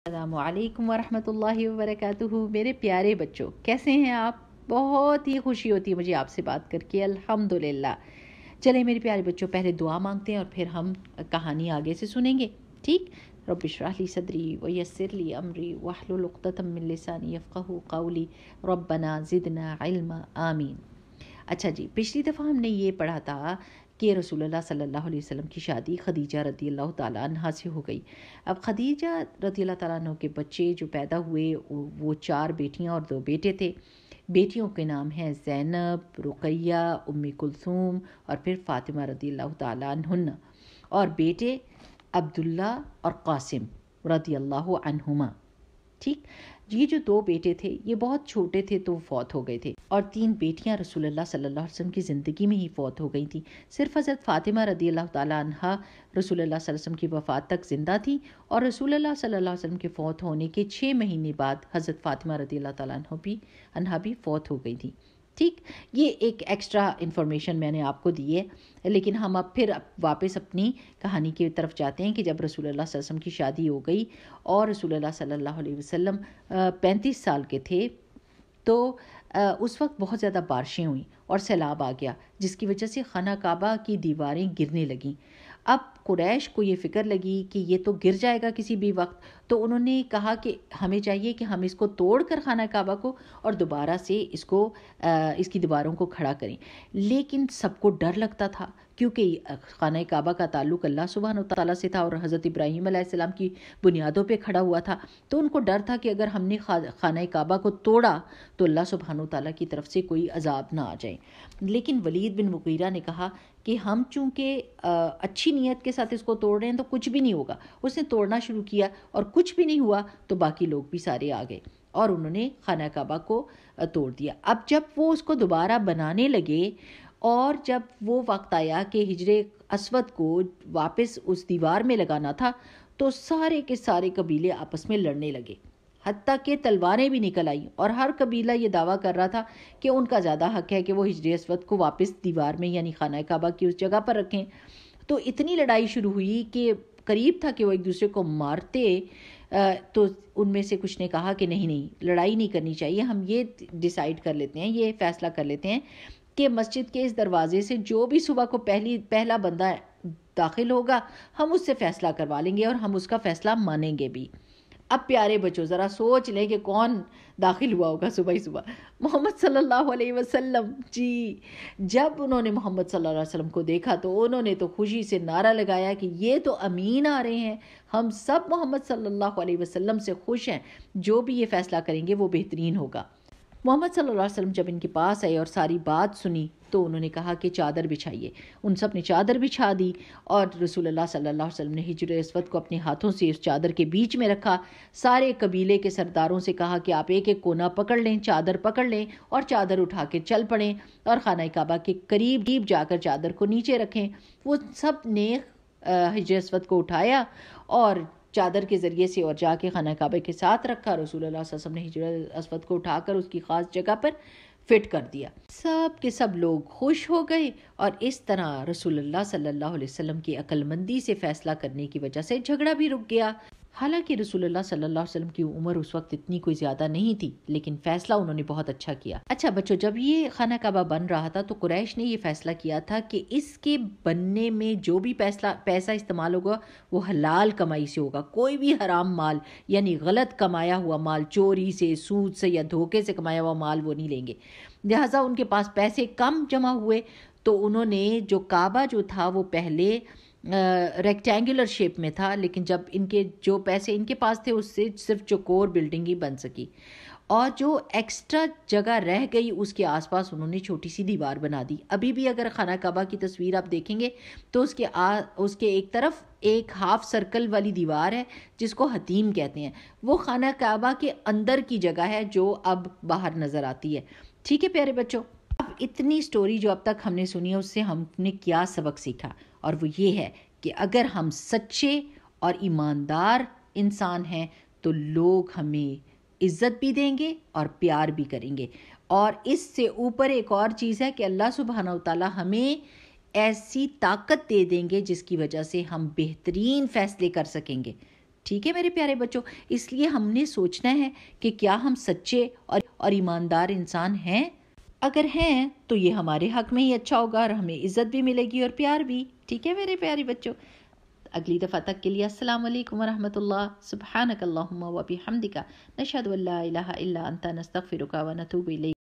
السلام علیکم ورحمۃ اللہ وبرکاتہ۔ میرے پیارے بچوں، کیسے ہیں آپ؟ بہت ہی خوشی ہوتی ہے مجھے آپ سے بات کر کے، الحمدللہ۔ چلیں میرے پیارے بچوں، پہلے دعا مانگتے ہیں اور پھر ہم کہانی آگے سے سنیں گے، ٹھیک؟ رب اشرح لی صدری ویسر لی امری واحلل عقدۃ من لسانی یفقہوا قولی ربنا زدنا علما، آمین۔ اچھا جی، پچھلی دفعہ ہم نے یہ پڑھا تھا کہ رسول اللہ صلی اللہ علیہ وسلم کی شادی خدیجہ رضی اللہ تعالیٰ عنہ سے ہو گئی۔ اب خدیجہ رضی اللہ تعالیٰ عنہ کے بچے جو پیدا ہوئے وہ 4 بیٹیاں اور 2 بیٹے تھے۔ بیٹیوں کے نام ہیں زینب، رقیہ، ام کلثوم اور پھر فاطمہ رضی اللہ تعالیٰ عنہن، اور بیٹے عبداللہ اور قاسم رضی اللہ عنہما، ٹھیک؟ یہ جو 2 بیٹے تھے یہ بہت چھوٹے تھے تو فوت ہو گئے تھے، اور 3 بیٹیاں رسول اللہ صلی اللہ علیہ وسلم کی زندگی میں ہی فوت ہو گئی تھیں۔ صرف حضرت فاطمہ رضی اللہ تعالیٰ عنہا رسول اللہ صلی اللہ علیہ وسلم کی وفات تک زندہ تھی، اور رسول اللہ صلی اللہ علیہ وسلم کے فوت ہونے کے 6 مہینے بعد حضرت فاطمہ رضی اللہ تعالیٰ عنہا بھی فوت ہو گئی تھیں، ٹھیک؟ یہ ایک ایکسٹرا انفارمیشن میں نے آپ کو دی ہے، لیکن ہم اب پھر واپس اپنی کہانی کی طرف جاتے ہیں کہ جب رسول اللہ صلی اللہ علیہ وسلم کی شادی ہو گئی اور رسول اللہ صلی اللہ علیہ وسلم 35 سال کے تھے، تو اس وقت بہت زیادہ بارشیں ہوئیں اور سیلاب آ گیا، جس کی وجہ سے خانہ کعبہ کی دیواریں گرنے لگیں۔ اب قریش کو یہ فکر لگی کہ یہ تو گر جائے گا کسی بھی وقت، تو انہوں نے کہا کہ ہمیں چاہیے کہ ہم اس کو توڑ کر خانہ کعبہ کو اور دوبارہ سے اس کی دیواروں کو کھڑا کریں۔ لیکن سب کو ڈر لگتا تھا، کیونکہ خانہ کعبہ کا تعلق اللہ سبحانہ و تعالیٰ سے تھا اور حضرت ابراہیم علیہ السلام کی بنیادوں پہ کھڑا ہوا تھا، تو ان کو ڈر تھا کہ اگر ہم نے خانہ کعبہ کو توڑا تو اللہ سبحانہ و تعالیٰ کی طرف سے کوئی عذاب نہ آ جائے۔ لیکن ولید بن مغیرہ نے کہا کہ ہم چونکہ اچھی نیت کے ساتھ اس کو توڑ رہے ہیں تو کچھ بھی نہیں ہوگا۔ اس نے توڑنا شروع کیا اور کچھ بھی نہیں ہوا، تو باقی لوگ بھی سارے آ گئے اور انہوں نے خانہ کعبہ کو توڑ دیا۔ اب جب وہ اس کو دوبارہ بنانے لگے اور جب وہ وقت آیا کہ حجر اسود کو واپس اس دیوار میں لگانا تھا، تو سارے کے سارے قبیلے آپس میں لڑنے لگے، حتیٰ کہ تلواریں بھی نکل آئیں، اور ہر قبیلہ یہ دعویٰ کر رہا تھا کہ ان کا زیادہ حق ہے کہ وہ حجر اسود کو واپس دیوار میں یعنی خانہ کعبہ کی اس جگہ پر رکھیں۔ تو اتنی لڑائی شروع ہوئی کہ قریب تھا کہ وہ ایک دوسرے کو مارتے، تو ان میں سے کچھ نے کہا کہ نہیں لڑائی نہیں کرنی چاہیے، ہم یہ ڈیسائیڈ کر لیتے ہیں، یہ فیصلہ کر لیتے ہیں کہ مسجد کے اس دروازے سے جو بھی صبح کو پہلا بندہ داخل ہوگا ہم اس سے فیصلہ کروا لیں گے اور ہم اس کا فیصلہ مانیں گے بھی۔ اب پیارے بچوں ذرا سوچ لیں کہ کون داخل ہوا ہوگا صبح ہی صبح؟ محمد صلی اللہ علیہ وسلم۔ جی، جب انہوں نے محمد صلی اللہ علیہ وسلم کو دیکھا تو انہوں نے تو خوشی سے نعرہ لگایا کہ یہ تو امین آ رہے ہیں، ہم سب محمد صلی اللہ علیہ وسلم سے خوش ہیں، جو بھی یہ فیصلہ کریں گے وہ بہترین ہوگا۔ محمد صلی اللہ علیہ وسلم جب ان کے پاس آئے اور ساری بات سنی تو انہوں نے کہا کہ چادر بچھائیے۔ ان سب نے چادر بچھا دی اور رسول اللہ صلی اللہ علیہ وسلم نے حجر اسود کو اپنے ہاتھوں سے اس چادر کے بیچ میں رکھا۔ سارے قبیلے کے سرداروں سے کہا کہ آپ ایک ایک کونا پکڑ لیں، چادر پکڑ لیں اور چادر اٹھا کے چل پڑیں اور خانہ کعبہ کے قریب جا کر چادر کو نیچے رکھیں۔ وہ سب نے حجر اسود کو اٹھایا اور چادر کے ذریعے سے اور جا کے خانہ کعبہ کے ساتھ رکھا۔ رسول اللہ صلی اللہ علیہ وسلم نے حجر اسود کو اٹھا کر اس کی خاص جگہ پر فٹ کر دیا۔ سب کے سب لوگ خوش ہو گئے، اور اس طرح رسول اللہ صلی اللہ علیہ وسلم کی عقل مندی سے فیصلہ کرنے کی وجہ سے جھگڑا بھی رک گیا۔ حالانکہ رسول اللہ صلی اللہ علیہ وسلم کی عمر اس وقت اتنی کوئی زیادہ نہیں تھی، لیکن فیصلہ انہوں نے بہت اچھا کیا۔ اچھا بچوں، جب یہ خانہ کعبہ بن رہا تھا تو قریش نے یہ فیصلہ کیا تھا کہ اس کے بننے میں جو بھی پیسہ استعمال ہوگا وہ حلال کمائی سے ہوگا، کوئی بھی حرام مال یعنی غلط کمایا ہوا مال، چوری سے، سود سے یا دھوکے سے کمایا ہوا مال وہ نہیں لیں گے۔ لہٰذا ان کے پاس پیسے کم جمع ہوئے تو انہوں نے جو کعبہ جو تھا وہ پہلے ریکٹینگولر شیپ میں تھا، لیکن جب ان کے جو پیسے ان کے پاس تھے اس سے صرف چوکور بلڈنگ ہی بن سکی، اور جو ایکسٹرا جگہ رہ گئی اس کے آس پاس انہوں نے چھوٹی سی دیوار بنا دی۔ ابھی بھی اگر خانہ کعبہ کی تصویر آپ دیکھیں گے تو اس کے ایک طرف ایک ہاف سرکل والی دیوار ہے جس کو حتیم کہتے ہیں، وہ خانہ کعبہ کے اندر کی جگہ ہے جو اب باہر نظر آتی ہے۔ ٹھیک ہے پیارے بچوں، اب اتنی سٹوری جو اب تک ہم نے سنی ہے اس سے ہم نے کیا سبق سیکھا، اور وہ یہ ہے کہ اگر ہم سچے اور ایماندار انسان ہیں تو لوگ ہمیں عزت بھی دیں گے اور پیار بھی کریں گے، اور اس سے اوپر ایک اور چیز ہے کہ اللہ سبحانہ و تعالی ہمیں ایسی طاقت دے دیں گے جس کی وجہ سے ہم بہترین فیصلے کر سکیں گے۔ ٹھیک ہے میرے پیارے بچوں، اس لیے ہم نے سوچنا ہے کہ کیا ہم سچے اور ایماندار انسان ہیں؟ اگر ہیں تو یہ ہمارے حق میں ہی اچھا ہوگا اور ہمیں عزت بھی ملے گی اور پیار بھی. ٹھیک ہے میرے پیارے بچوں، اگلی دفعہ تک کے لیے السلام علیکم ورحمۃ اللہ. سبحانک اللہم و بحمدک، نشہد ان لا الہ الا انت، نستغفرک و نتوب الیک.